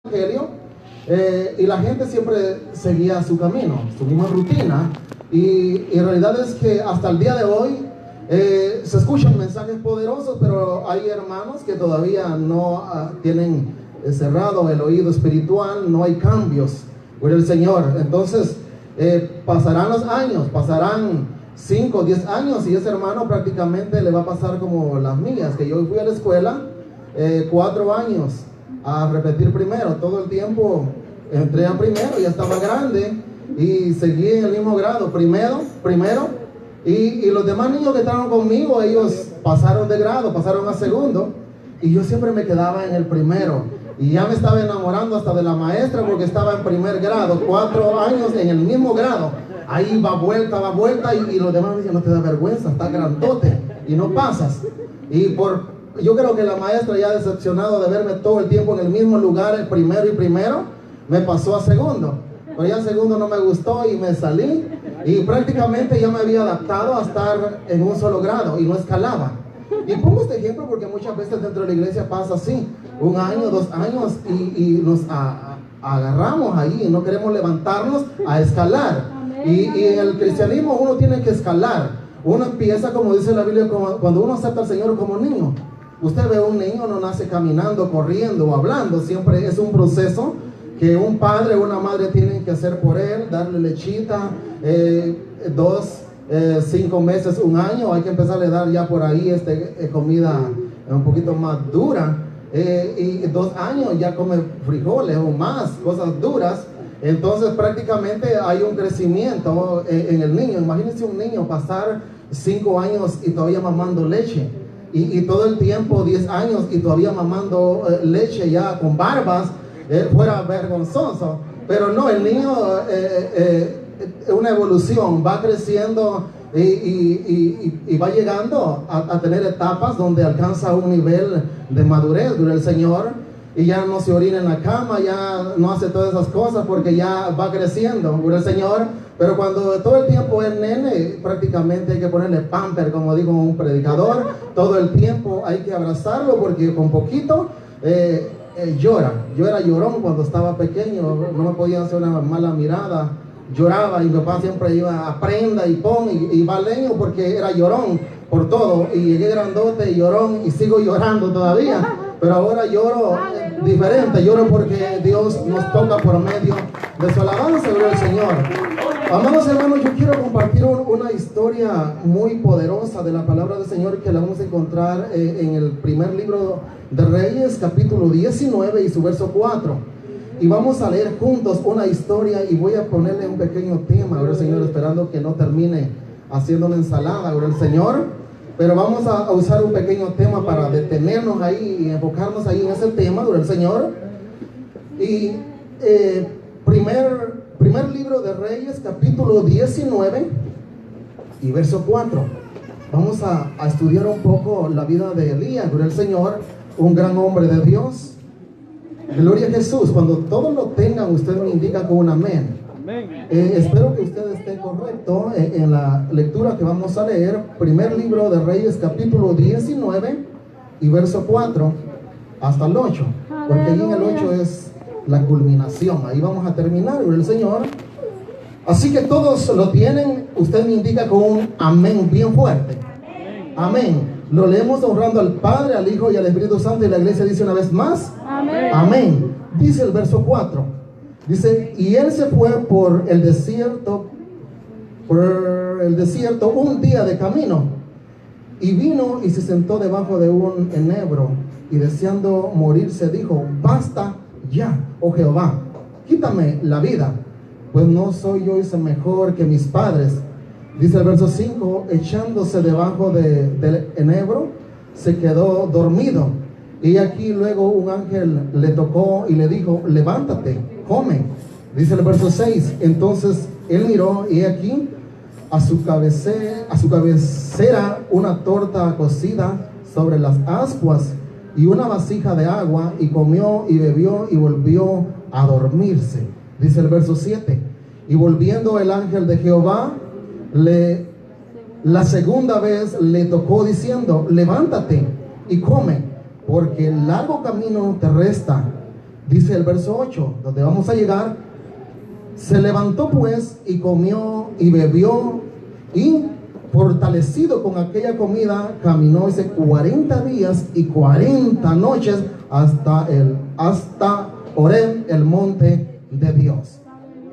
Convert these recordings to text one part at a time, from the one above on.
evangelio, y la gente siempre seguía su camino, su misma rutina, y en realidad es que hasta el día de hoy se escuchan mensajes poderosos, pero hay hermanos que todavía no tienen cerrado el oído espiritual, no hay cambios por el Señor. Entonces pasarán los años, pasarán 5 o 10 años, y ese hermano prácticamente le va a pasar como las mías, que yo fui a la escuela 4 años a repetir primero, todo el tiempo entré a primero, ya estaba grande y seguí en el mismo grado, primero, y los demás niños que estaban conmigo, ellos pasaron de grado, pasaron a segundo, y yo siempre me quedaba en el primero, y ya me estaba enamorando hasta de la maestra porque estaba en primer grado, 4 años en el mismo grado. Ahí va vuelta, y los demás me dicen, no te da vergüenza, está grandote y no pasas. Yo creo que la maestra, ya decepcionado de verme todo el tiempo en el mismo lugar, el primero, me pasó a segundo. Pero ya segundo no me gustó y me salí, y prácticamente ya me había adaptado a estar en un solo grado y no escalaba. Y pongo este ejemplo porque muchas veces dentro de la iglesia pasa así, 1 año, 2 años, y nos agarramos ahí y no queremos levantarnos a escalar. Y en el cristianismo uno tiene que escalar. Uno empieza, como dice la Biblia, cuando uno acepta al Señor como niño. Usted ve a un niño, no nace caminando, corriendo o hablando. Siempre es un proceso que un padre o una madre tienen que hacer por él, darle lechita, 5 meses, 1 año. Hay que empezarle a dar ya por ahí comida un poquito más dura. Y 2 años ya come frijoles o más, cosas duras. Entonces prácticamente hay un crecimiento en el niño. Imagínense un niño pasar 5 años y todavía mamando leche, y todo el tiempo 10 años y todavía mamando leche ya con barbas, fuera vergonzoso. Pero no, el niño es una evolución, va creciendo y va llegando a tener etapas donde alcanza un nivel de madurez del Señor. Y ya no se orina en la cama, ya no hace todas esas cosas porque ya va creciendo por el Señor. Pero cuando todo el tiempo es nene, prácticamente hay que ponerle pamper, como dijo un predicador. Todo el tiempo hay que abrazarlo porque con poquito llora. Yo era llorón cuando estaba pequeño, no me podían hacer una mala mirada. Lloraba, y mi papá siempre iba a prenda y pon y va leño porque era llorón por todo. Y llegué grandote y llorón y sigo llorando todavía. Pero ahora lloro diferente, lloro porque Dios nos toca por medio de su alabanza, gloria al Señor. Amados hermanos, yo quiero compartir una historia muy poderosa de la palabra del Señor, que la vamos a encontrar en el primer libro de Reyes, capítulo 19 y su verso 4. Y vamos a leer juntos una historia, y voy a ponerle un pequeño tema, gloria al Señor, esperando que no termine haciendo una ensalada, gloria al Señor. Pero vamos a usar un pequeño tema para detenernos ahí y enfocarnos ahí en ese tema, gloria al Señor. Y primer libro de Reyes, capítulo 19 y verso 4. Vamos a estudiar un poco la vida de Elías, gloria al Señor, un gran hombre de Dios. Gloria a Jesús. Cuando todos lo tengan, usted me indica con un amén. Espero que usted esté correcto en la lectura que vamos a leer. Primer libro de Reyes, capítulo 19 y verso 4 hasta el 8, porque ahí en el 8 es la culminación. Ahí vamos a terminar, gloria al Señor. Así que todos lo tienen, usted me indica con un amén bien fuerte. Amén. Lo leemos honrando al Padre, al Hijo y al Espíritu Santo, y la iglesia dice una vez más amén. Amén. Dice el verso 4. Dice, y él se fue por el desierto un día de camino, y vino y se sentó debajo de un enebro, y deseando morirse dijo, basta ya, oh Jehová, quítame la vida, pues no soy yo ese mejor que mis padres. Dice el verso 5, echándose debajo del enebro, se quedó dormido. Y aquí luego un ángel le tocó y le dijo, levántate, come. Dice el verso 6, entonces él miró, y aquí a su cabecera una torta cocida sobre las ascuas y una vasija de agua, y comió y bebió y volvió a dormirse. Dice el verso 7, y volviendo el ángel de Jehová, la segunda vez le tocó diciendo, levántate y come, porque el largo camino te resta Dice el verso 8, donde vamos a llegar: se levantó pues y comió y bebió, y fortalecido con aquella comida caminó ese 40 días y 40 noches hasta Horeb, el monte de Dios.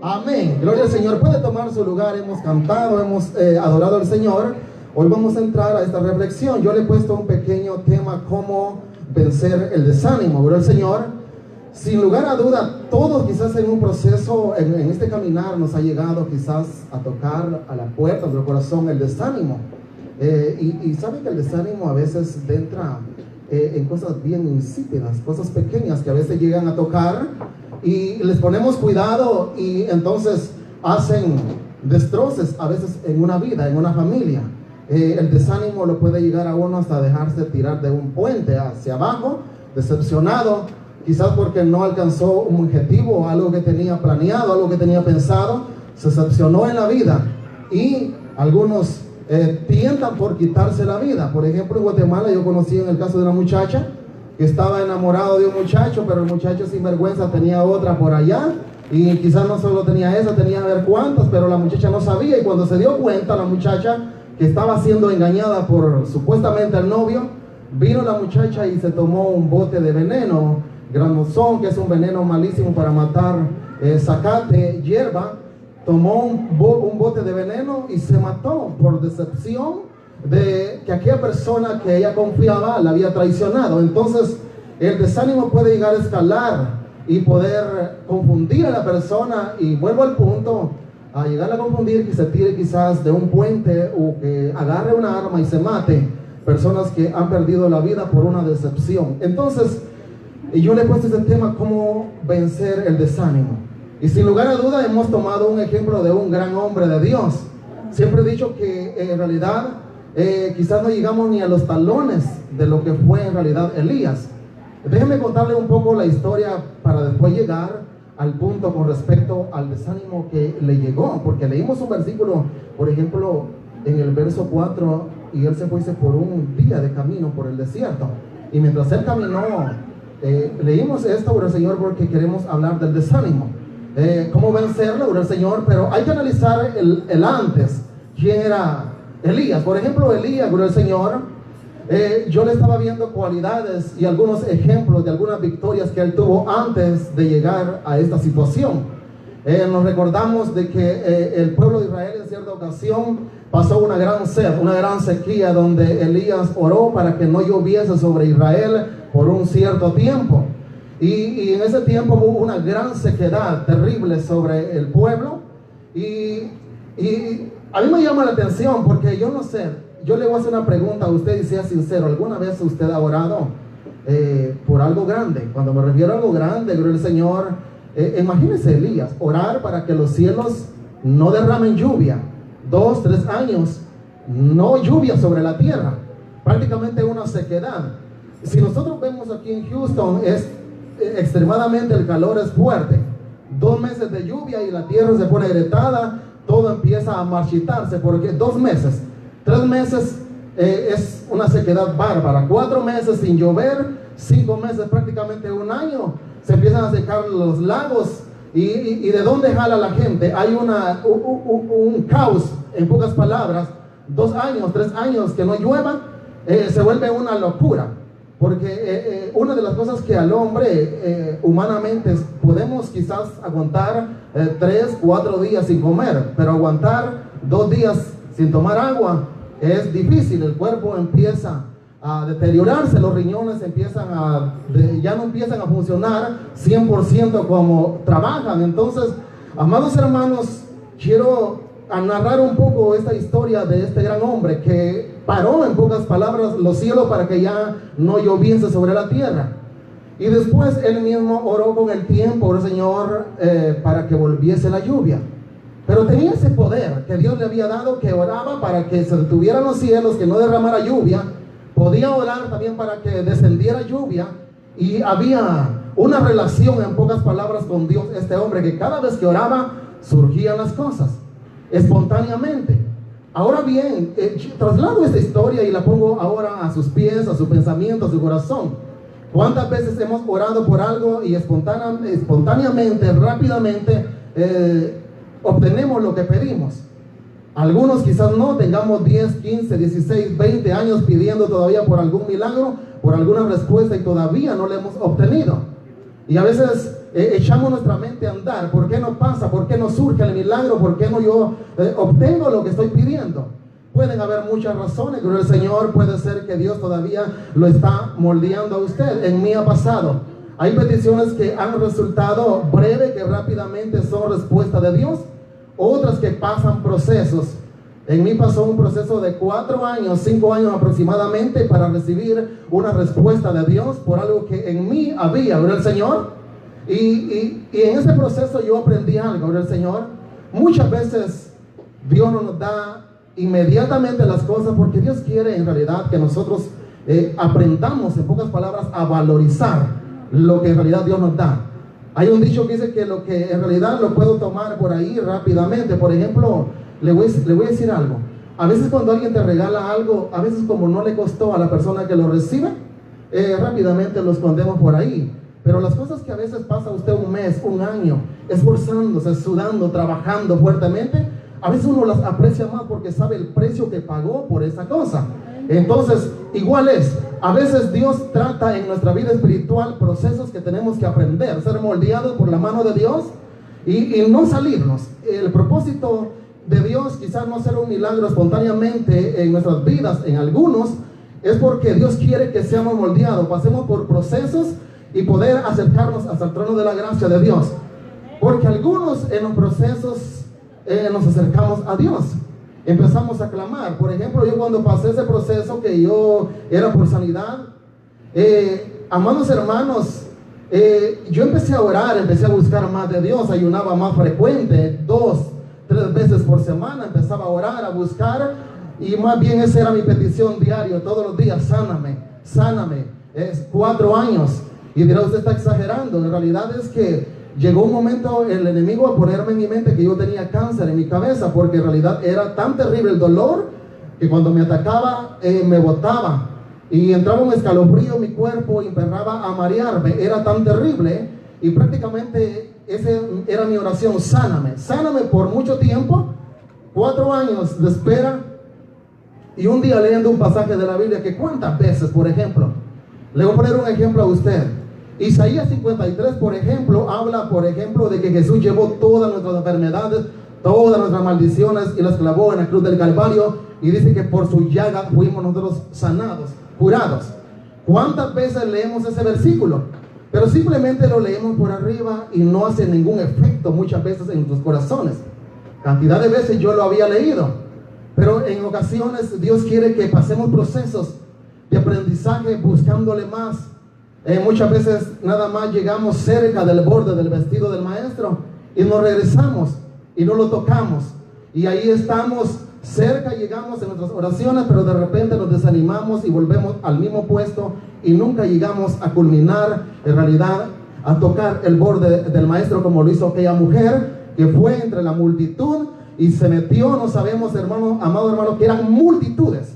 Amén, gloria al Señor. Puede tomar su lugar. Hemos cantado, hemos adorado al Señor. Hoy vamos a entrar a esta reflexión. Yo le he puesto un pequeño tema: cómo vencer el desánimo. Gloria al Señor. Sin lugar a duda, todos quizás en un proceso, en este caminar, nos ha llegado quizás a tocar a la puerta de nuestro corazón el desánimo. Y saben que el desánimo a veces entra en cosas bien insípidas, cosas pequeñas que a veces llegan a tocar y les ponemos cuidado, y entonces hacen destrozos a veces en una vida, en una familia. El desánimo lo puede llegar a uno hasta dejarse tirar de un puente hacia abajo, decepcionado, quizás porque no alcanzó un objetivo, algo que tenía planeado, algo que tenía pensado, se decepcionó en la vida, y algunos tientan por quitarse la vida. Por ejemplo, en Guatemala yo conocí en el caso de una muchacha que estaba enamorado de un muchacho, pero el muchacho sin vergüenza tenía otra por allá, y quizás no solo tenía esa, tenía a ver cuántas, pero la muchacha no sabía, y cuando se dio cuenta la muchacha que estaba siendo engañada por supuestamente el novio, vino la muchacha y se tomó un bote de veneno, granozón, que es un veneno malísimo para matar zacate, hierba. Tomó un bote de veneno y se mató por decepción de que aquella persona que ella confiaba la había traicionado. Entonces el desánimo puede llegar a escalar y poder confundir a la persona, y vuelvo al punto, a llegar a confundir, que se tire quizás de un puente o que agarre una arma y se mate. Personas que han perdido la vida por una decepción. Entonces, yo le he puesto este tema: cómo vencer el desánimo. Y sin lugar a duda hemos tomado un ejemplo de un gran hombre de Dios. Siempre he dicho que en realidad quizás no llegamos ni a los talones de lo que fue en realidad Elías. Déjenme contarle un poco la historia para después llegar al punto con respecto al desánimo que le llegó. Porque leímos un versículo, por ejemplo, en el verso 4, y él se fue por un día de camino por el desierto. Y mientras él caminó, leímos esto, por el Señor, porque queremos hablar del desánimo. Cómo vencerlo, por el Señor, pero hay que analizar el antes. ¿Quién era Elías? Por ejemplo, Elías, por el Señor, yo le estaba viendo cualidades y algunos ejemplos de algunas victorias que él tuvo antes de llegar a esta situación. Nos recordamos de que el pueblo de Israel en cierta ocasión pasó una gran sed, una gran sequía, donde Elías oró para que no lloviese sobre Israel por un cierto tiempo. Y en ese tiempo hubo una gran sequedad terrible sobre el pueblo. Y a mí me llama la atención, porque yo no sé, yo le voy a hacer una pregunta a usted y sea sincero: ¿alguna vez usted ha orado por algo grande? Cuando me refiero a algo grande, gloria al Señor, imagínese Elías orar para que los cielos no derramen lluvia. 2, 3 años no lluvia sobre la tierra, prácticamente una sequedad. Si nosotros vemos aquí en Houston, es extremadamente, el calor es fuerte. 2 meses de lluvia y la tierra se pone agrietada, todo empieza a marchitarse, porque 2 meses, 3 meses es una sequedad bárbara. 4 meses sin llover, 5 meses, prácticamente un año, se empiezan a secar los lagos. ¿Y de dónde jala la gente? Hay un caos, en pocas palabras. 2 años, 3 años que no llueva, se vuelve una locura. Porque una de las cosas que al hombre humanamente podemos quizás aguantar 3, 4 días sin comer, pero aguantar 2 días sin tomar agua es difícil. El cuerpo empieza a deteriorarse, los riñones ya no empiezan a funcionar 100% como trabajan. Entonces, amados hermanos, quiero narrar un poco esta historia de este gran hombre que paró, en pocas palabras, los cielos para que ya no lloviese sobre la tierra. Y después él mismo oró con el tiempo, el Señor, para que volviese la lluvia. Pero tenía ese poder que Dios le había dado, que oraba para que se detuvieran los cielos, que no derramara lluvia. Podía orar también para que descendiera lluvia. Y había una relación, en pocas palabras, con Dios, este hombre, que cada vez que oraba surgían las cosas espontáneamente. Ahora bien, traslado esta historia y la pongo ahora a sus pies, a su pensamiento, a su corazón. ¿Cuántas veces hemos orado por algo y espontáneamente, rápidamente, obtenemos lo que pedimos? Algunos quizás no, tengamos 10, 15, 16, 20 años pidiendo todavía por algún milagro, por alguna respuesta, y todavía no la hemos obtenido. Y a veces echamos nuestra mente a andar. ¿Por qué no pasa? ¿Por qué no surge el milagro? ¿Por qué no yo obtengo lo que estoy pidiendo? Pueden haber muchas razones, pero el Señor, puede ser que Dios todavía lo está moldeando a usted. En mí ha pasado. Hay peticiones que han resultado breve, que rápidamente son respuesta de Dios. Otras que pasan procesos. En mí pasó un proceso de 4 años, 5 años aproximadamente, para recibir una respuesta de Dios por algo que en mí había, ¿verdad el Señor? Y en ese proceso yo aprendí algo, ¿verdad el Señor? Muchas veces Dios no nos da inmediatamente las cosas, porque Dios quiere en realidad que nosotros aprendamos, en pocas palabras, a valorizar lo que en realidad Dios nos da. Hay un dicho que dice que lo que en realidad lo puedo tomar por ahí rápidamente. Por ejemplo, le voy a decir algo. A veces cuando alguien te regala algo, a veces como no le costó a la persona que lo recibe, rápidamente lo escondemos por ahí. Pero las cosas que a veces pasa usted un mes, un año, esforzándose, sudando, trabajando fuertemente, a veces uno las aprecia más porque sabe el precio que pagó por esa cosa. Entonces, igual es, a veces Dios trata en nuestra vida espiritual procesos que tenemos que aprender, ser moldeados por la mano de Dios y no salirnos. El propósito de Dios quizás no ser un milagro espontáneamente en nuestras vidas, en algunos, es porque Dios quiere que seamos moldeados, pasemos por procesos y poder acercarnos hasta el trono de la gracia de Dios. Porque algunos en los procesos nos acercamos a Dios, empezamos a clamar. Por ejemplo, yo cuando pasé ese proceso que yo era por sanidad, amados hermanos, yo empecé a orar, empecé a buscar más de Dios, ayunaba más frecuente, 2, 3 veces por semana, empezaba a orar, a buscar, y más bien esa era mi petición diaria, todos los días: sáname, sáname. Es 4 años, y dirá, usted está exagerando. En realidad es que llegó un momento el enemigo a ponerme en mi mente que yo tenía cáncer en mi cabeza, porque en realidad era tan terrible el dolor que cuando me atacaba me botaba y entraba un escalofrío en mi cuerpo y empezaba a marearme. Era tan terrible y prácticamente esa era mi oración: sáname, sáname. Por mucho tiempo, 4 años de espera, y un día leyendo un pasaje de la Biblia que cuántas veces, por ejemplo, le voy a poner un ejemplo a usted. Isaías 53, por ejemplo, habla, por ejemplo, de que Jesús llevó todas nuestras enfermedades, todas nuestras maldiciones, y las clavó en la cruz del Calvario, y dice que por su llaga fuimos nosotros sanados, curados. ¿Cuántas veces leemos ese versículo? Pero simplemente lo leemos por arriba y no hace ningún efecto muchas veces en nuestros corazones. Cantidad de veces yo lo había leído, pero en ocasiones Dios quiere que pasemos procesos de aprendizaje buscándole más. Muchas veces nada más llegamos cerca del borde del vestido del maestro y nos regresamos y no lo tocamos, y ahí estamos cerca, llegamos en nuestras oraciones, pero de repente nos desanimamos y volvemos al mismo puesto y nunca llegamos a culminar, en realidad a tocar el borde del maestro, como lo hizo aquella mujer que fue entre la multitud y se metió. No sabemos, hermano, amado hermano, que eran multitudes,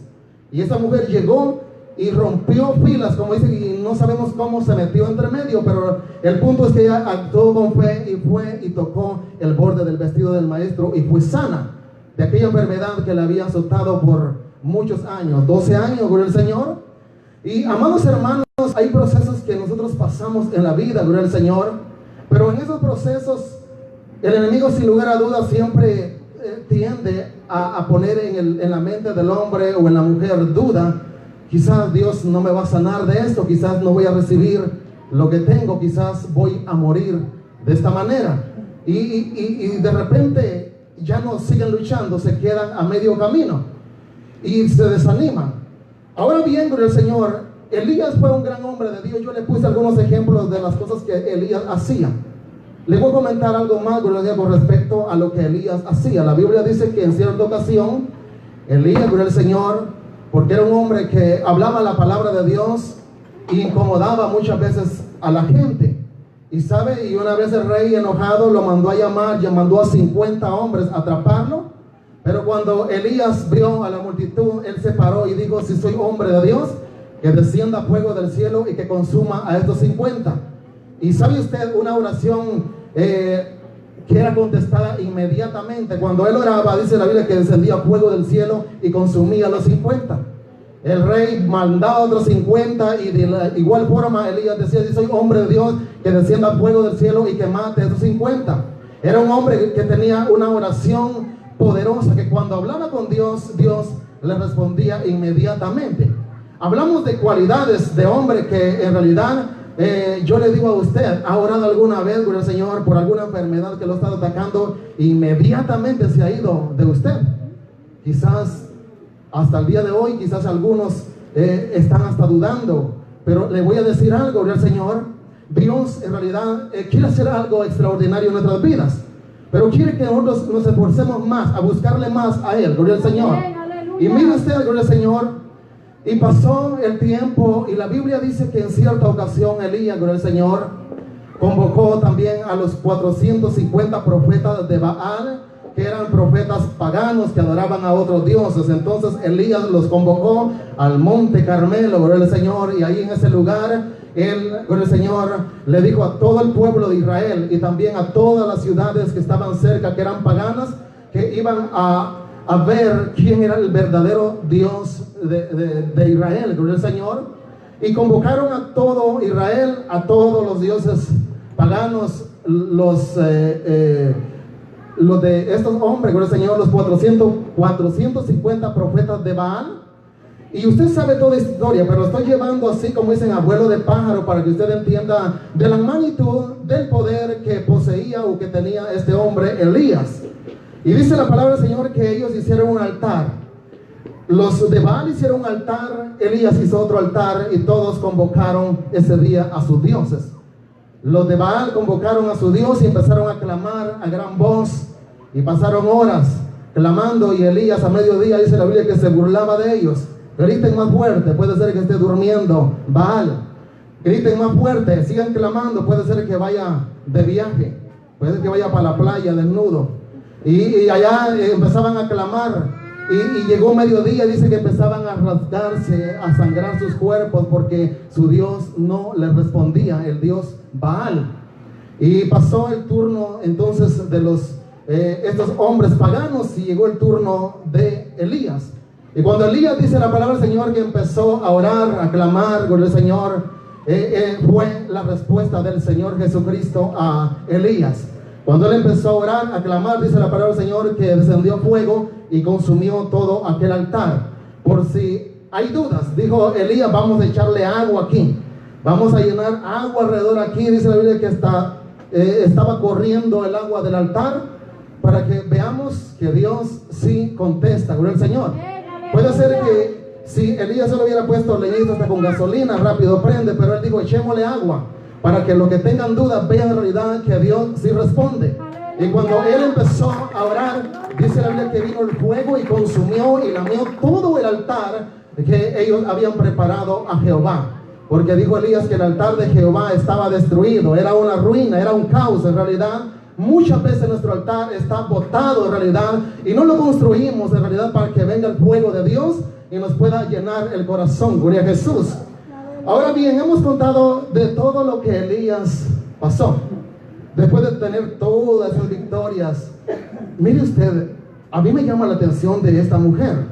y esa mujer llegó y rompió filas, como dice, y no sabemos cómo se metió entre medio, pero el punto es que ella actuó con fe y fue y tocó el borde del vestido del maestro y fue sana de aquella enfermedad que la había azotado por muchos años, 12 años con el Señor. Y amados hermanos, hay procesos que nosotros pasamos en la vida, gloria al Señor, pero en esos procesos el enemigo, sin lugar a dudas, siempre tiende a poner en la mente del hombre o en la mujer duda. Quizás Dios no me va a sanar de esto, quizás no voy a recibir lo que tengo, quizás voy a morir de esta manera. Y de repente ya no siguen luchando, se quedan a medio camino y se desaniman. Ahora bien, gloria al Señor, Elías fue un gran hombre de Dios. Yo le puse algunos ejemplos de las cosas que Elías hacía. Le voy a comentar algo más, gloria a Dios, con respecto a lo que Elías hacía. La Biblia dice que en cierta ocasión Elías, gloria al Señor, porque era un hombre que hablaba la palabra de Dios y incomodaba muchas veces a la gente. Y sabe, y una vez el rey enojado lo mandó a llamar, ya mandó a 50 hombres a atraparlo. Pero cuando Elías vio a la multitud, él se paró y dijo: si soy hombre de Dios, que descienda fuego del cielo y que consuma a estos 50. Y sabe usted, una oración que era contestada inmediatamente. Cuando él oraba, dice la Biblia que descendía fuego del cielo y consumía a los 50. El rey mandaba a otros 50 y de la igual forma Elías decía: si soy hombre de Dios, que descienda fuego del cielo y que mate a estos 50. Era un hombre que tenía una oración poderosa, que cuando hablaba con Dios, Dios le respondía inmediatamente. Hablamos de cualidades de hombre que en realidad yo le digo a usted: ¿ha orado alguna vez con el Señor por alguna enfermedad que lo está atacando? Inmediatamente se ha ido de usted. Quizás hasta el día de hoy, quizás algunos están hasta dudando, pero le voy a decir algo, gloria al Señor. Dios en realidad quiere hacer algo extraordinario en nuestras vidas, pero quiere que nosotros nos esforcemos más a buscarle más a Él, gloria al Señor. Y mire usted, gloria al Señor, y pasó el tiempo y la Biblia dice que en cierta ocasión Elías, gloria al Señor, convocó también a los 450 profetas de Baal, que eran profetas paganos que adoraban a otros dioses. Entonces Elías los convocó al monte Carmelo, gloria al Señor, y ahí en ese lugar él, gloria al Señor, le dijo a todo el pueblo de Israel y también a todas las ciudades que estaban cerca, que eran paganas, que iban a ver quién era el verdadero Dios de Israel, gloria al Señor. Y convocaron a todo Israel, a todos los dioses paganos, los de estos hombres, gloria al Señor, los 450 profetas de Baal. Y usted sabe toda esta historia, pero lo estoy llevando así como dicen, abuelo de pájaro, para que usted entienda de la magnitud del poder que poseía o que tenía este hombre Elías. Y dice la palabra del Señor que ellos hicieron un altar. Los de Baal hicieron un altar, Elías hizo otro altar, y todos convocaron ese día a sus dioses. Los de Baal convocaron a su Dios y empezaron a clamar a gran voz, y pasaron horas clamando, y Elías a mediodía dice la Biblia que se burlaba de ellos. Griten más fuerte, puede ser que esté durmiendo Baal. Griten más fuerte, sigan clamando, puede ser que vaya de viaje, puede ser que vaya para la playa desnudo. Y allá empezaban a clamar, y llegó mediodía, dice que empezaban a rasgarse, a sangrar sus cuerpos, porque su Dios no les respondía, el Dios Baal. Y pasó el turno entonces de estos hombres paganos, y llegó el turno de Elías. Y cuando Elías, dice la palabra del Señor, que empezó a orar, a clamar con el Señor, fue la respuesta del Señor Jesucristo a Elías. Cuando él empezó a orar, a clamar, dice la palabra del Señor, que descendió fuego y consumió todo aquel altar. Por si hay dudas, dijo Elías: vamos a echarle agua aquí, vamos a llenar agua alrededor aquí. Dice la Biblia que estaba corriendo el agua del altar, para que veamos que Dios sí contesta, gloria al Señor. Puede ser que si Elías se lo hubiera puesto leñito hasta con gasolina, rápido prende, pero él dijo: echémosle agua, para que los que tengan dudas vean en realidad que Dios sí responde. Y cuando él empezó a orar, dice la Biblia que vino el fuego y consumió y lamió todo el altar que ellos habían preparado a Jehová. Porque dijo Elías que el altar de Jehová estaba destruido, era una ruina, era un caos. En realidad, muchas veces nuestro altar está botado en realidad, y no lo construimos en realidad para que venga el fuego de Dios y nos pueda llenar el corazón. Gloria a Jesús. Ahora bien, hemos contado de todo lo que Elías pasó. Después de tener todas esas victorias, mire usted, a mí me llama la atención de esta mujer,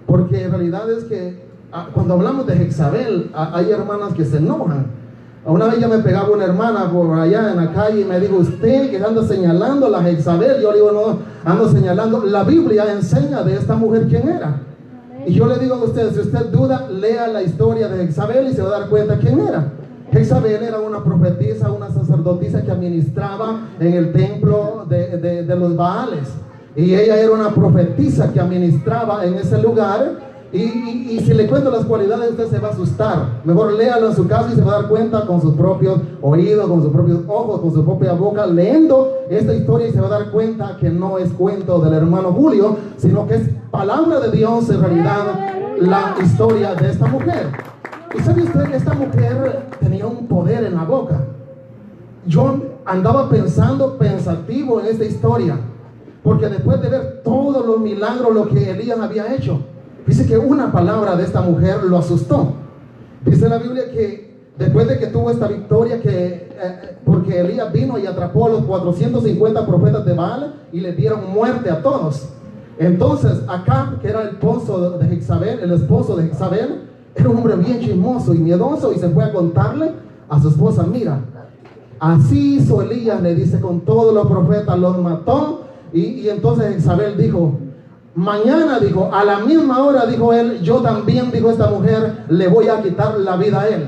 porque en realidad es que cuando hablamos de Jezabel, hay hermanas que se enojan. Una vez ya me pegaba una hermana por allá en la calle y me dijo: usted que anda señalando a la Jezabel. Yo le digo: no, ando señalando. La Biblia enseña de esta mujer quién era. Y yo le digo a usted, si usted duda, lea la historia de Jezabel y se va a dar cuenta quién era. Jezabel era una profetisa, una sacerdotisa que administraba en el templo de los Baales. Y ella era una profetisa que administraba en ese lugar. Y si le cuento las cualidades, usted se va a asustar. Mejor léalo en su casa y se va a dar cuenta con sus propios oídos, con sus propios ojos, con su propia boca, leyendo esta historia, y se va a dar cuenta que no es cuento del hermano Julio, sino que es palabra de Dios en realidad, la historia de esta mujer. Y sabe usted que esta mujer tenía un poder en la boca. Yo andaba pensativo en esta historia, porque después de ver todos los milagros, lo que Elías había hecho, dice que una palabra de esta mujer lo asustó. Dice la Biblia que después de que tuvo esta victoria, porque Elías vino y atrapó a los 450 profetas de Baal y le dieron muerte a todos. Entonces Acab, que era el esposo de Jezabel, era un hombre bien chismoso y miedoso, y se fue a contarle a su esposa: mira, así hizo Elías, le dice, con todos los profetas, los mató. Y entonces Jezabel dijo: mañana, dijo, a la misma hora, dijo él, yo también, dijo esta mujer, le voy a quitar la vida a él.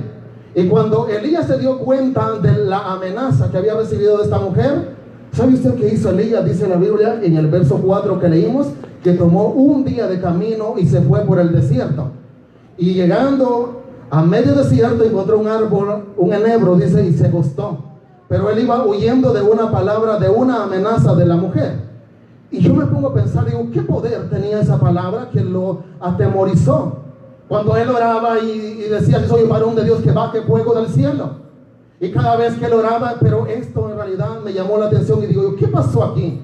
Y cuando Elías se dio cuenta de la amenaza que había recibido de esta mujer, ¿sabe usted qué hizo Elías? Dice la Biblia en el verso 4 que leímos, que tomó un día de camino y se fue por el desierto. Y llegando a medio desierto encontró un árbol, un enebro, dice, y se acostó. Pero él iba huyendo de una palabra, de una amenaza de la mujer. Y yo me pongo a pensar, digo, ¿qué poder tenía esa palabra que lo atemorizó? Cuando él oraba y decía: soy un varón de Dios, que baje fuego del cielo. Y cada vez que él oraba, pero esto en realidad me llamó la atención y digo, ¿qué pasó aquí?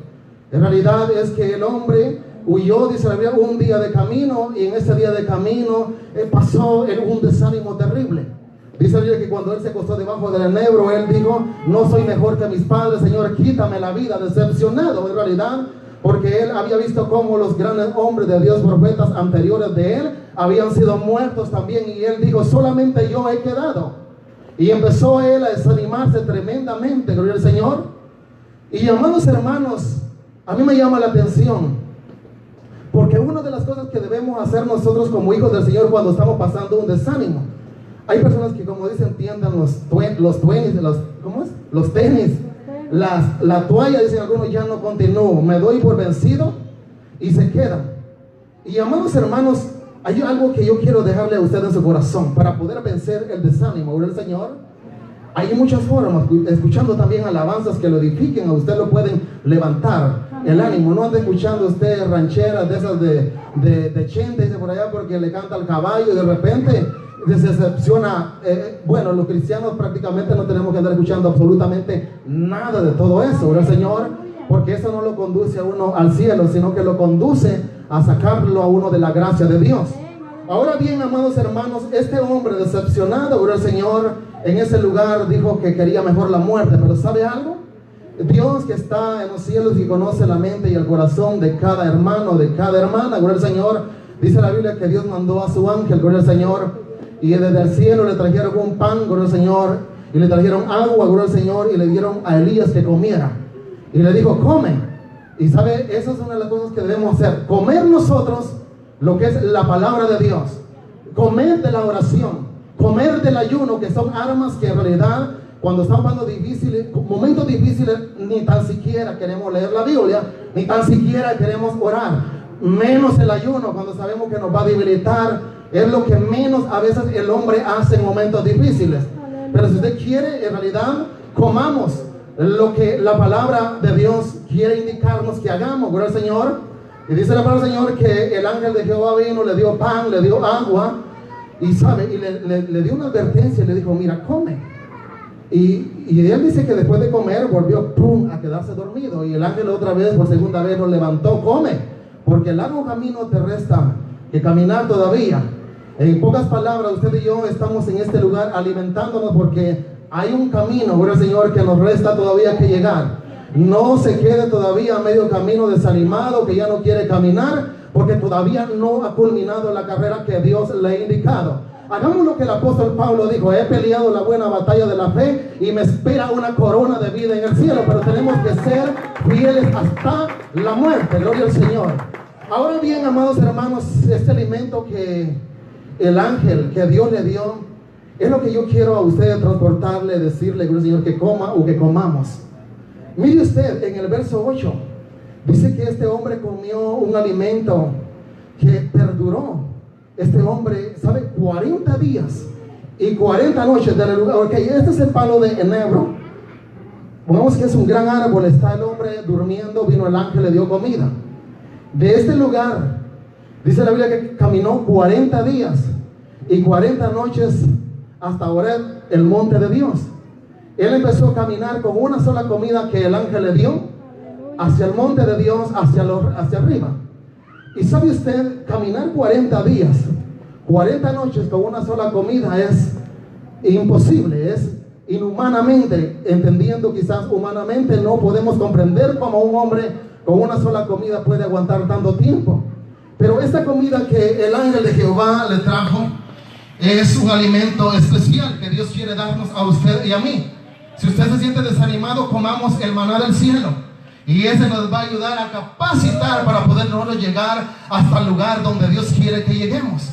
En realidad es que el hombre huyó, dice la Biblia, un día de camino, y en ese día de camino pasó un desánimo terrible. Dice la Biblia que cuando él se acostó debajo del enebro, él dijo: no soy mejor que mis padres, Señor, quítame la vida. Decepcionado en realidad, porque él había visto cómo los grandes hombres de Dios, profetas anteriores de él, habían sido muertos también, y él dijo: solamente yo he quedado. Y empezó él a desanimarse tremendamente, gloria al Señor. Y amados hermanos, a mí me llama la atención, porque una de las cosas que debemos hacer nosotros como hijos del Señor cuando estamos pasando un desánimo, hay personas que, como dicen, tiendan los tenis, la toalla, dicen algunos: ya no continúo, me doy por vencido, y se quedan. Y amados hermanos, hay algo que yo quiero dejarle a usted en su corazón para poder vencer el desánimo, ¿verdad, Señor? Hay muchas formas, escuchando también alabanzas que lo edifiquen, a usted lo pueden levantar el ánimo. No ande escuchando usted rancheras de esas de Chente, dice por allá, porque le canta al caballo y de repente se decepciona. Bueno, los cristianos prácticamente no tenemos que andar escuchando absolutamente nada de todo eso, ¿verdad, Señor? Porque eso no lo conduce a uno al cielo, sino que lo conduce a sacarlo a uno de la gracia de Dios. Ahora bien, amados hermanos, este hombre decepcionado, ¿verdad, Señor? En ese lugar dijo que quería mejor la muerte. Pero ¿sabe algo? Dios, que está en los cielos y conoce la mente y el corazón de cada hermano, de cada hermana, gloria al Señor, dice la Biblia que Dios mandó a su ángel, gloria al Señor, y desde el cielo le trajeron un pan, gloria al Señor, y le trajeron agua, gloria al Señor, y le dieron a Elías que comiera, y le dijo: come. Y sabe, esa es una de las cosas que debemos hacer: comer nosotros lo que es la palabra de Dios, comer de la oración, comer del ayuno, que son armas que en realidad, cuando están pasando momentos difíciles, ni tan siquiera queremos leer la Biblia, ni tan siquiera queremos orar, menos el ayuno, cuando sabemos que nos va a debilitar. Es lo que menos a veces el hombre hace en momentos difíciles. Pero si usted quiere, en realidad, comamos lo que la palabra de Dios quiere indicarnos que hagamos, gloria al Señor. Y dice la palabra del Señor que el ángel de Jehová vino, le dio pan, le dio agua, y sabe, y le dio una advertencia y le dijo: mira, come. Y él dice que después de comer volvió a quedarse dormido, y el ángel otra vez, por segunda vez, lo levantó: come, porque el largo camino te resta que caminar todavía. En pocas palabras, usted y yo estamos en este lugar alimentándonos porque hay un camino, gloria al Señor, que nos resta todavía que llegar. No se quede todavía a medio camino desanimado, que ya no quiere caminar, porque todavía no ha culminado la carrera que Dios le ha indicado. Hagamos lo que el apóstol Pablo dijo: he peleado la buena batalla de la fe y me espera una corona de vida en el cielo. Pero tenemos que ser fieles hasta la muerte, gloria al Señor. Ahora bien, amados hermanos, este alimento que el ángel, que Dios le dio, es lo que yo quiero a usted transportarle, decirle, gloria al Señor, que coma o que comamos. Mire usted, en el verso 8, dice que este hombre comió un alimento que perduró. Este hombre, ¿sabe? 40 días y 40 noches del lugar. Ok, este es el palo de enebro. Pongamos que es un gran árbol, está el hombre durmiendo, vino el ángel, le dio comida. De este lugar, dice la Biblia que caminó 40 días y 40 noches hasta Horeb, el monte de Dios. Él empezó a caminar con una sola comida que el ángel le dio hacia el monte de Dios, hacia arriba. Y sabe usted, caminar 40 días, 40 noches con una sola comida es imposible, es inhumanamente, entendiendo quizás humanamente, no podemos comprender cómo un hombre con una sola comida puede aguantar tanto tiempo. Pero esta comida que el ángel de Jehová le trajo es un alimento especial que Dios quiere darnos a usted y a mí. Si usted se siente desanimado, comamos el maná del cielo, y ese nos va a ayudar a capacitar para poder nosotros llegar hasta el lugar donde Dios quiere que lleguemos.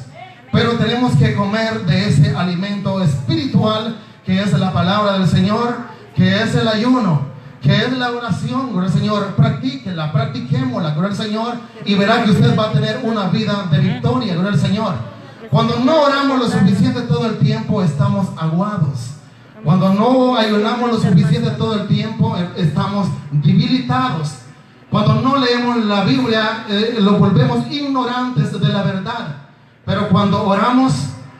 Pero tenemos que comer de ese alimento espiritual que es la palabra del Señor, que es el ayuno, que es la oración. Gloria al Señor, practíquela, practiquémosla, gloria al Señor, y verá que usted va a tener una vida de victoria, gloria al Señor. Cuando no oramos lo suficiente todo el tiempo, estamos aguados. Cuando no ayunamos lo suficiente todo el tiempo, estamos debilitados. Cuando no leemos la Biblia, lo volvemos ignorantes de la verdad. Pero cuando oramos,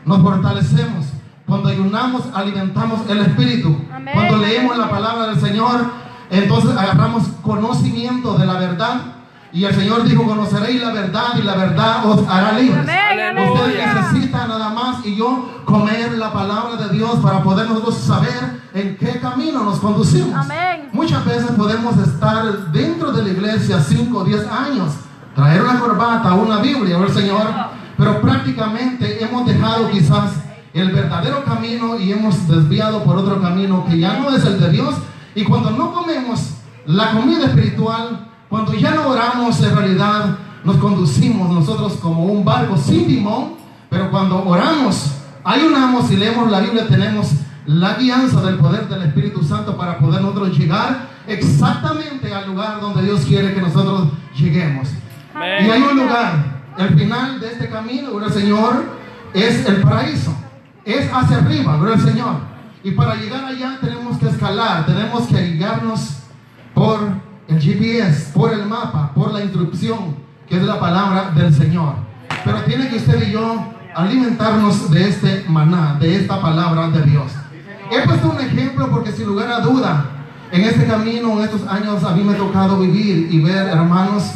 nos fortalecemos. Cuando ayunamos, alimentamos el espíritu. Amén. Cuando leemos la palabra del Señor, entonces agarramos conocimiento de la verdad. Y el Señor dijo: conoceréis la verdad y la verdad os hará libres. Usted necesita nada más y yo comer la palabra de Dios para poder nosotros saber en qué camino nos conducimos. Amén. Muchas veces podemos estar dentro de la iglesia 5 o 10 años, traer una corbata, una Biblia, el Señor, pero prácticamente hemos dejado quizás el verdadero camino y hemos desviado por otro camino que ya no es el de Dios. Y cuando no comemos la comida espiritual, cuando ya no oramos, en realidad nos conducimos nosotros como un barco sin timón. Pero cuando oramos, ayunamos y leemos la Biblia, tenemos la guianza del poder del Espíritu Santo para poder nosotros llegar exactamente al lugar donde Dios quiere que nosotros lleguemos. Amén. Y hay un lugar, el final de este camino, gloria al Señor, es el paraíso, es hacia arriba, gloria al Señor. Y para llegar allá tenemos que escalar, tenemos que guiarnos por el GPS, por el mapa, por la instrucción, que es la palabra del Señor. Pero tiene que usted y yo alimentarnos de este maná, de esta palabra de Dios. He puesto un ejemplo porque sin lugar a duda, en este camino, en estos años, a mí me ha tocado vivir y ver hermanos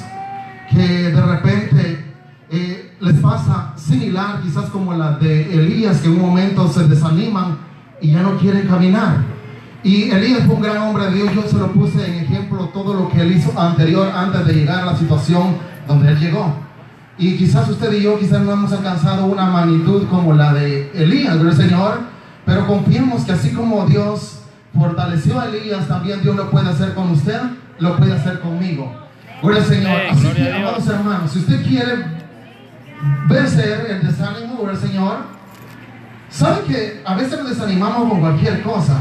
que de repente les pasa similar, quizás como la de Elías, que en un momento se desaniman y ya no quieren caminar. Y Elías fue un gran hombre de Dios. Yo se lo puse en ejemplo todo lo que él hizo anterior, antes de llegar a la situación donde él llegó. Y quizás usted y yo quizás no hemos alcanzado una magnitud como la de Elías, ¿verdad, Señor? Pero confiemos que así como Dios fortaleció a Elías, también Dios lo puede hacer con usted, lo puede hacer conmigo. Gloria al Señor. Así que, amados hermanos, si usted quiere vencer el desánimo, gloria al Señor, sabe que a veces nos desanimamos con cualquier cosa.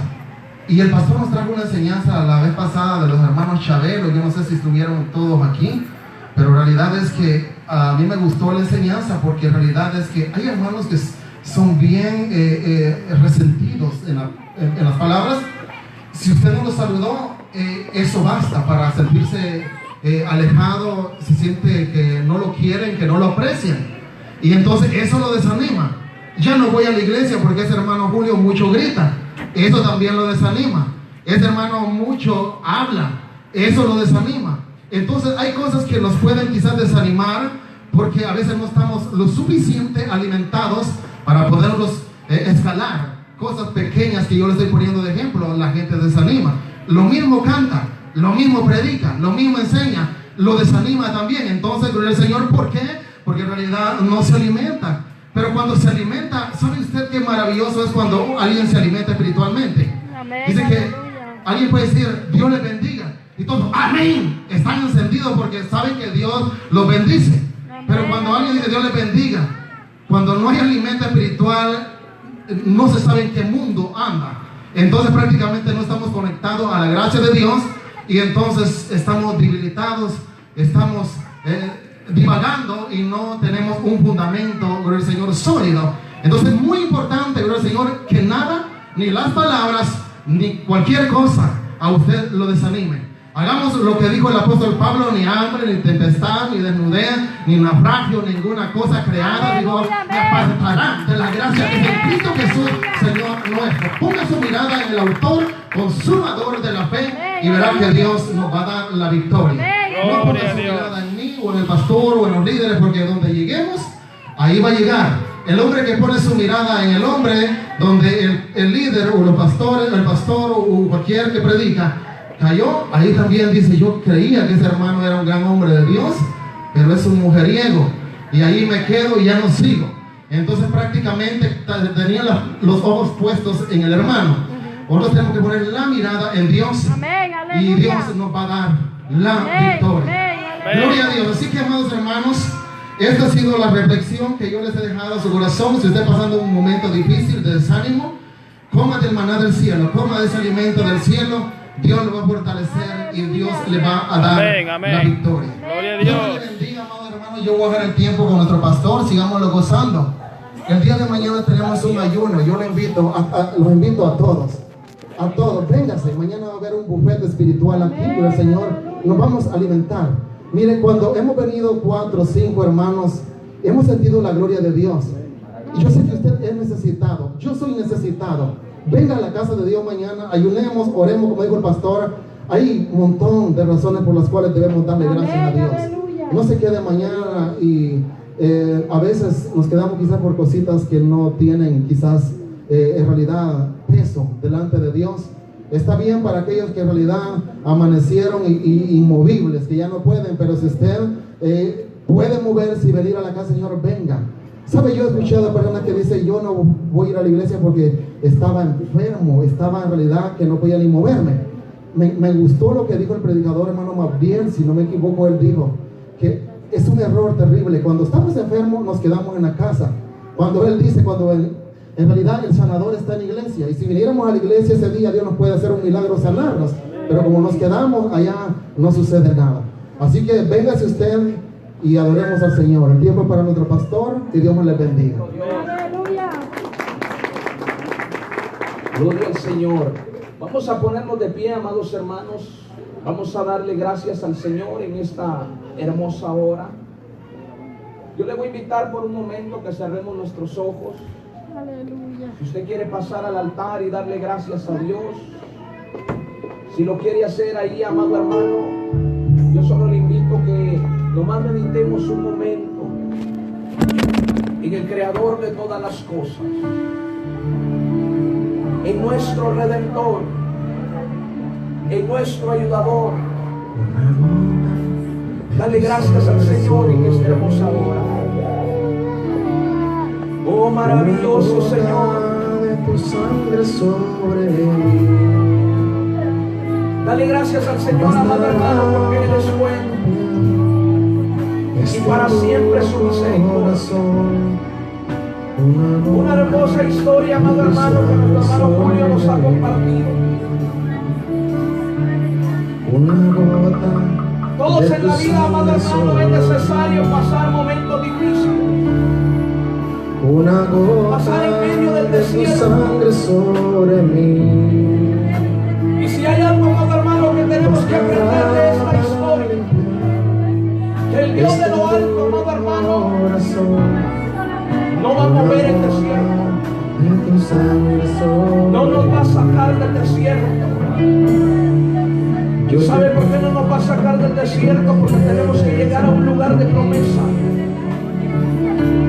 Y el pastor nos trajo una enseñanza la vez pasada de los hermanos Chabelo. Yo no sé si estuvieron todos aquí, pero en realidad es que a mí me gustó la enseñanza, porque en realidad es que hay hermanos que son bien resentidos en las palabras. Si usted no los saludó, eso basta para sentirse alejado, se siente que no lo quieren, que no lo aprecian, y entonces eso lo desanima. Ya no voy a la iglesia porque ese hermano Julio mucho grita, eso también lo desanima. Ese hermano mucho habla, eso lo desanima. Entonces hay cosas que nos pueden quizás desanimar porque a veces no estamos lo suficiente alimentados para poderlos escalar. Cosas pequeñas que yo les estoy poniendo de ejemplo, la gente desanima. Lo mismo canta, lo mismo predica, lo mismo enseña, lo desanima también. Entonces, gloria al Señor, ¿por qué? Porque en realidad no se alimenta. Pero cuando se alimenta, ¿sabe usted qué maravilloso es cuando alguien se alimenta espiritualmente? Amén, dice que aleluya. Alguien puede decir, Dios les bendiga, y todos, amén, están encendidos porque saben que Dios los bendice. Amén. Pero cuando alguien dice Dios les bendiga, cuando no hay alimento espiritual, no se sabe en qué mundo anda. Entonces prácticamente no estamos conectados a la gracia de Dios, y entonces estamos debilitados, estamos divagando y no tenemos un fundamento, gloria al Señor, sólido. Entonces es muy importante, gloria al Señor, que nada, ni las palabras, ni cualquier cosa a usted lo desanime. Hagamos lo que dijo el apóstol Pablo: ni hambre, ni tempestad, ni desnudez, ni naufragio, ninguna cosa creada, digo, me apartará de la gracia que es en Cristo Jesús, Señor nuestro. Ponga su mirada en el autor, consumador de la fe, y verá que Dios nos va a dar la victoria. No ponga su mirada en mí, o en el pastor, o en los líderes, porque donde lleguemos, ahí va a llegar. El hombre que pone su mirada en el hombre, donde el líder o los pastores, el pastor o cualquier que predica cayó, ahí también dice: yo creía que ese hermano era un gran hombre de Dios, pero es un mujeriego, y ahí me quedo y ya no sigo. Entonces prácticamente tenían los ojos puestos en el hermano. Nosotros tenemos que poner la mirada en Dios. Amén, y Dios nos va a dar la victoria. Gloria a Dios. Así que, amados hermanos, esta ha sido la reflexión que yo les he dejado a su corazón. Si usted está pasando un momento difícil de desánimo, coma del maná del cielo, coma de ese alimento del cielo. Dios lo va a fortalecer y Dios le va a dar la victoria. Gloria a Dios Dios. le bendiga, amados hermanos. Yo voy a dejar el tiempo con nuestro pastor. Sigámoslo gozando. El día de mañana tenemos un ayuno. Yo los invito a todos. A todos, véngase. Mañana va a haber un buffet espiritual aquí con el Señor. Nos vamos a alimentar. Miren, cuando hemos venido 4 o 5 hermanos, hemos sentido la gloria de Dios. Y yo sé que usted es necesitado. Yo soy necesitado. Venga a la casa de Dios mañana, ayunemos, oremos, como dijo el pastor. Hay un montón de razones por las cuales debemos darle gracias a Dios. No se quede mañana y a veces nos quedamos quizás por cositas que no tienen quizás en realidad peso delante de Dios. Está bien para aquellos que en realidad amanecieron inmovibles, que ya no pueden, pero si usted puede moverse y venir a la casa del Señor, venga. ¿Sabe? Yo he escuchado a personas que dicen: yo no voy a ir a la iglesia porque estaba enfermo, estaba en realidad que no podía ni moverme. Me gustó lo que dijo el predicador hermano Mabdiel, si no me equivoco. Él dijo que es un error terrible. Cuando estamos enfermos nos quedamos en la casa. Cuando él dice, en realidad el sanador está en la iglesia, y si viniéramos a la iglesia ese día, Dios nos puede hacer un milagro, sanarnos, pero como nos quedamos allá, no sucede nada. Así que véngase usted y adoremos al Señor. El tiempo para nuestro pastor, y Dios nos le bendiga. Aleluya. Gloria al Señor. Vamos a ponernos de pie, amados hermanos. Vamos a darle gracias al Señor en esta hermosa hora. Yo le voy a invitar por un momento que cerremos nuestros ojos. Aleluya. Si usted quiere pasar al altar y darle gracias a Dios, si lo quiere hacer ahí, amado hermano, yo solo le invito que nomás meditemos un momento en el Creador de todas las cosas, en nuestro Redentor, en nuestro Ayudador. Dale gracias al Señor en esta hermosa hora. Oh, maravilloso Señor, de tu sangre sobre mí. dale gracias al Señor, amado hermano, porque Él es bueno y para siempre su misericordia. Una hermosa historia, amado hermano, que nuestro hermano Julio nos ha compartido. Todos en la vida, amado hermano, es necesario pasar momentos difíciles, pasar en medio del desierto. Sobre mí. Y si hay algo, amado hermano, que tenemos que aprender de esta historia, que el Dios de lo alto, amado hermano, no va a mover el desierto, no nos va a sacar del desierto. ¿Sabe por qué no nos va a sacar del desierto? Porque tenemos que llegar a un lugar de promesa.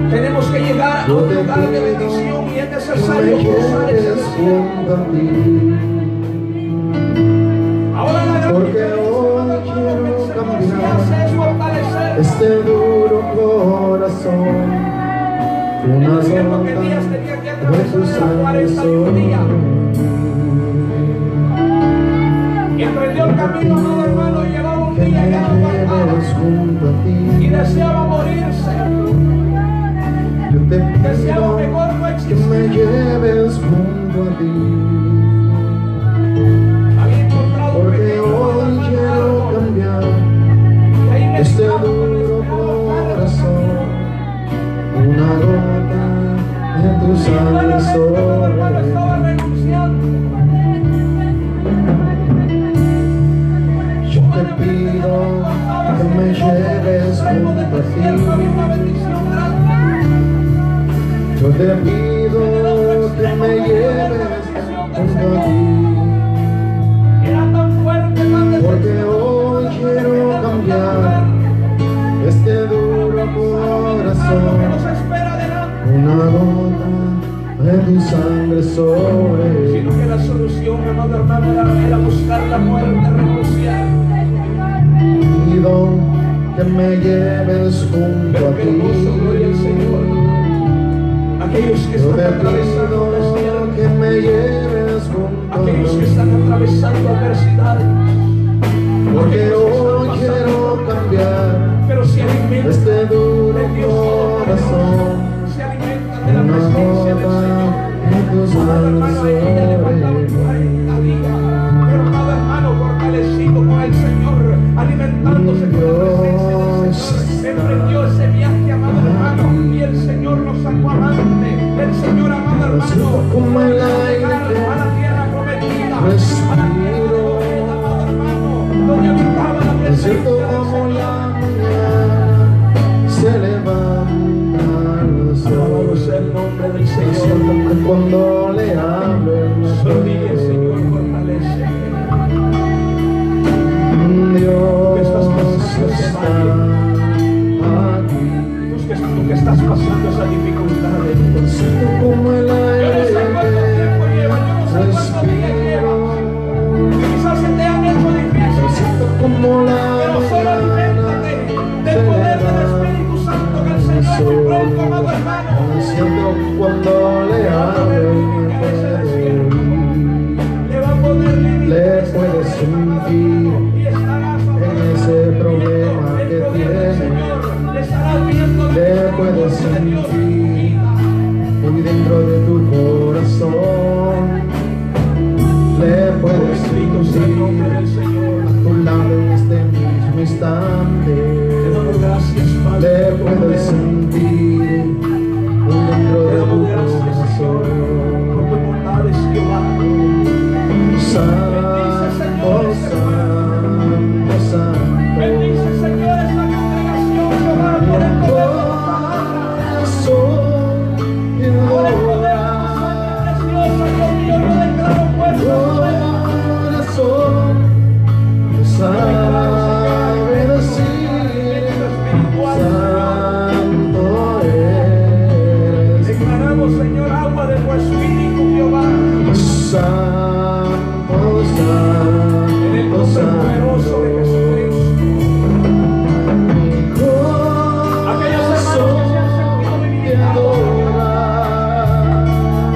Tenemos que llegar a un lugar de bendición, y es necesario cruzar ese desierto. Ahora la gran diferencia que hace es fortalecer este duro corazón. en el desierto que Días tenía que atravesar 41 días. Emprendió el camino, amado hermano, y llevaba un día ya no aguantaba y deseaba morirse. Deseaba mejor no existir. Que me lleves junto a ti. Había encontrado un Porque pequeño hoy quiero cambiar y ahí este meditaba duro corazón. Una gota de tu y sangre claramente, amado hermano, sobre estaba mí. renunciando. Yo te pido que me lleves junto a ti. Yo te pido que me lleves junto a ti. Porque hoy quiero cambiar este duro corazón. Espera adelante. Una tu sangre sobre. Sino que la solución, amado hermano, era buscar la muerte, renunciar. Pido que me lleves junto Pero a qué ti. hermoso, gloria al Señor. Aquellos que Yo están te atravesando pido desiertos, que me lleves junto a aquellos que ti. están atravesando adversidades, Porque aquellos que hoy están quiero cambiar pero se alimentan este duro del Dios corazón. Todopoderoso, se alimentan de la Una presencia del gota Señor. de tu Amado hermano, sangre ahí ella levantaba sobre. 40 días, pero amado hermano, fortalecido con el Señor, alimentándose con la presencia del Señor, emprendió ese viaje, amado hermano, y el Señor lo sacó avante. El Señor, amado hermano, Como el lo hizo aire llegar que a la tierra prometida, a la tierra respiro. prometida, amado hermano, donde habitaba la Es presencia cierto del como Señor. la mañana se levanta el sol. Alabado sea el nombre del Es cierto Señor. que cuando le hablo me Solo dile, Señor, fortalece. Dios ¿Qué estás pasando ese está valle? aquí. Tú que estás pasando esa dificultad. Es cierto como el Yo no aire sé cuánto tiempo lleva, yo no sé cuántos días lleva. respiro. Quizás se te han hecho Es difícil, cierto como la pero solo aliméntate del se poder del levanta Espíritu Santo que el Señor muy pronto, amado hermano. siento cuando le hablo me puede oír. Le va a poder Le puedes sentir y estarás en ese problema el que poder del tiene. Señor. Le estarás viendo la Le misericordia puedes de Dios en tu sentir vida. muy dentro de tu corazón. Le puedes Bendito sea el nombre del sentir Señor. a tu lado en este mismo instante. Te damos gracias, Padre. Le puedes sentir muy dentro Te de tu damos gracias, Señor, por corazón. tu bondades, Jehová. Santo, santo, santo. Bendice, Señor, esta congregación, Jehová, por el poder de tu palabra. Por el poder de tu sangre preciosa, Dios mío, yo declaro fuerza sobre Sabe decir, santo eres. declaramos, Señor, agua de tu espíritu, Jehová, Santo, en el santo, nombre poderoso de Jesucristo. Aquellos hermanos que se han sentido debilitados,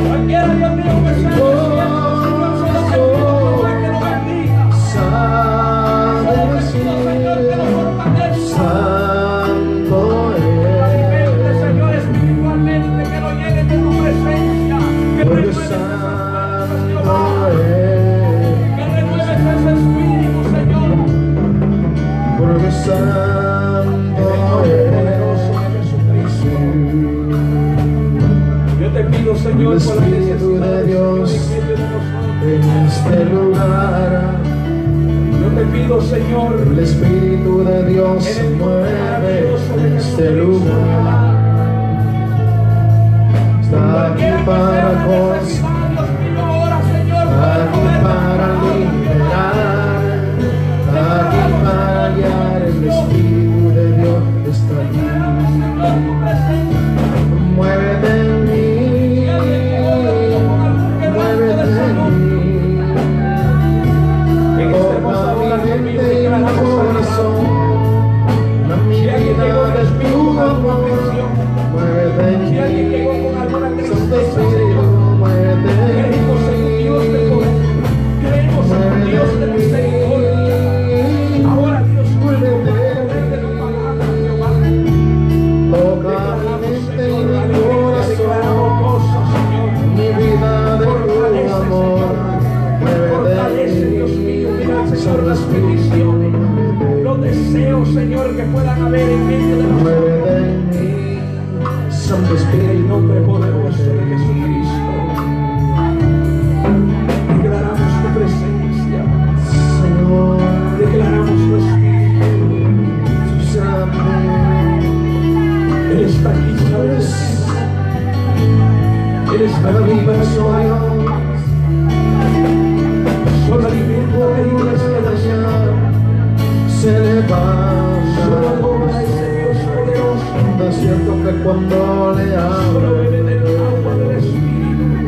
cualquiera, Dios mío, que sea el desierto, Señor, solo te pido, Jehová, que lo bendiga. sabe Solo te pido, decir, Señor, que lo fortalezca. santo Alimente, eres. Señor, espiritualmente, que lo llenes de tu presencia, que Porque renueves esas fuerzas, Jehová, santo eres. que renueves ese espíritu, Señor, Porque en santo el nombre poderoso de Jesucristo. Yo te pido, Señor, El por la Espíritu necesidad de del Señor Dios en medio de nosotros. en este lugar. Yo te pido, Señor, El Espíritu de Dios en se el nombre mueve maravilloso de en este Jesucristo, lugar. Está aquí cualquiera que sea para la necesidad, Dios mío, ahora, Señor, por el aquí poder de tu para palabra, liberar, aquí para guiar. El Espíritu de Dios está aquí. Señor, tu presencia. Muévete en mí, muévete en mí. Toca mi mente y mi corazón, la mi vida de tu amor. Muévete en mí, Santo Espíritu, muévete en Creemos en un Dios de mí. poder, creemos en un Dios de misericordia. Ahora, Dios mío, por el poder de tu palabra, Jehová, Toca mi mente y mi corazón, declaramos gozo, Señor. mi vida de tu amor. Fortalece, Dios mío, mira, Señor, las peticiones, los deseos, Señor, que puedan haber en medio de nosotros. Muévete en mí, Santo En el Espíritu, nombre poderoso de Jesucristo, declaramos tu presencia, Señor, declaramos tu Espíritu. Susame, Él está aquí, ¿sabes? Él está aquí para ayudar. Solo alimenta la iglesia del Señor. se levanta. Solo adora a ese Dios poderoso. Es cierto que cuando le Solo hablo bebe del agua del Espíritu.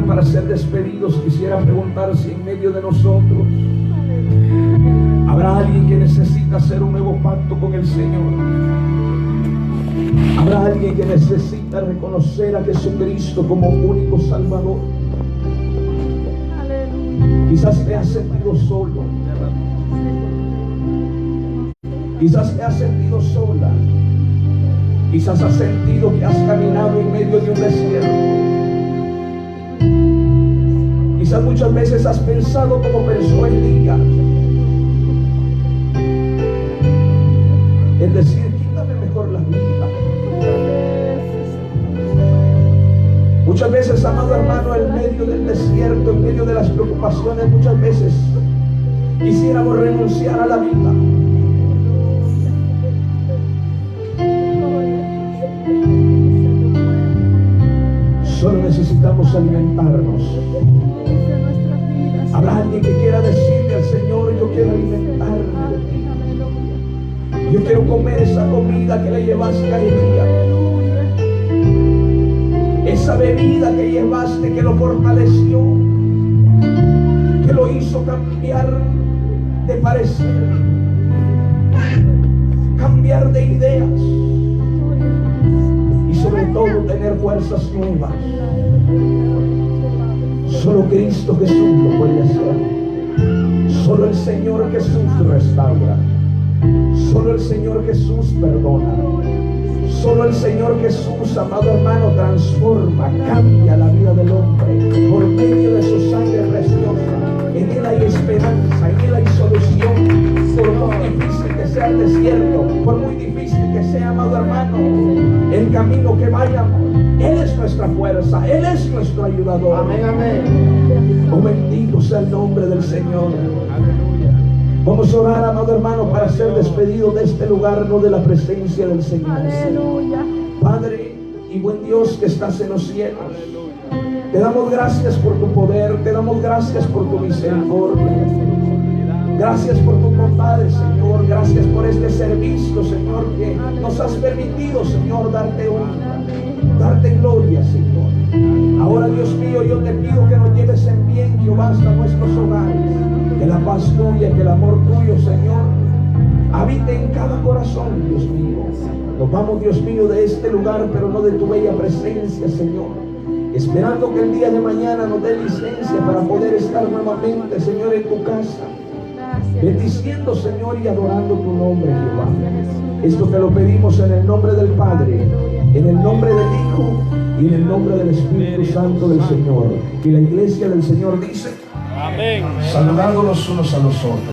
para ser despedidos, quisiera preguntar si en medio de nosotros habrá alguien que necesita hacer un nuevo pacto con el Señor. Habrá alguien que necesita reconocer a Jesucristo como único Salvador. Quizás te has sentido solo. Quizás te has sentido sola. Quizás has sentido que has caminado en medio de un desierto. Quizás muchas veces has pensado como pensó Elías, es decir, quítame mejor la vida. Muchas veces, amado hermano, en medio del desierto, en medio de las preocupaciones, muchas veces quisiéramos renunciar a la vida. Solo necesitamos alimentarnos. Habrá alguien que quiera decirle al Señor: yo quiero alimentarme de ti. Yo quiero comer esa comida que le llevaste a Elías. Esa bebida que llevaste, que lo fortaleció, que lo hizo cambiar de parecer, cambiar de ideas y sobre todo tener fuerzas nuevas. Solo Cristo Jesús lo puede hacer. Solo el Señor Jesús restaura. Solo el Señor Jesús perdona. Solo el Señor Jesús, amado hermano, transforma, cambia la vida del hombre por medio de su sangre preciosa. En Él hay esperanza, en Él hay solución. Por muy difícil que sea el desierto, por muy difícil que sea, amado hermano, el camino que vayamos, Él es nuestra fuerza, Él es nuestro ayudador. Amén, amén. Oh, bendito sea el nombre del Señor. Vamos a orar, amado hermano, para ser despedidos de este lugar, no de la presencia del Señor. Aleluya. Padre y buen Dios que estás en los cielos, te damos gracias por tu poder, te damos gracias por tu misericordia. Gracias por tu bondad, Señor. Gracias por este servicio, Señor, que nos has permitido, Señor, darte honra, darte gloria, Señor. Ahora, Dios mío, yo te pido que nos lleves en bien, Jehová, hasta nuestros hogares. Que la paz tuya, que el amor tuyo, Señor, habite en cada corazón, Dios mío. Nos vamos, Dios mío, de este lugar, pero no de tu bella presencia, Señor. Esperando que el día de mañana nos dé licencia para poder estar nuevamente, Señor, en tu casa. Bendiciendo, Señor, y adorando tu nombre, Jehová. Esto te lo pedimos en el nombre del Padre, en el nombre del Hijo y en el nombre del Espíritu Santo del Señor. Y la iglesia del Señor dice: amén. Saludando los unos a los otros.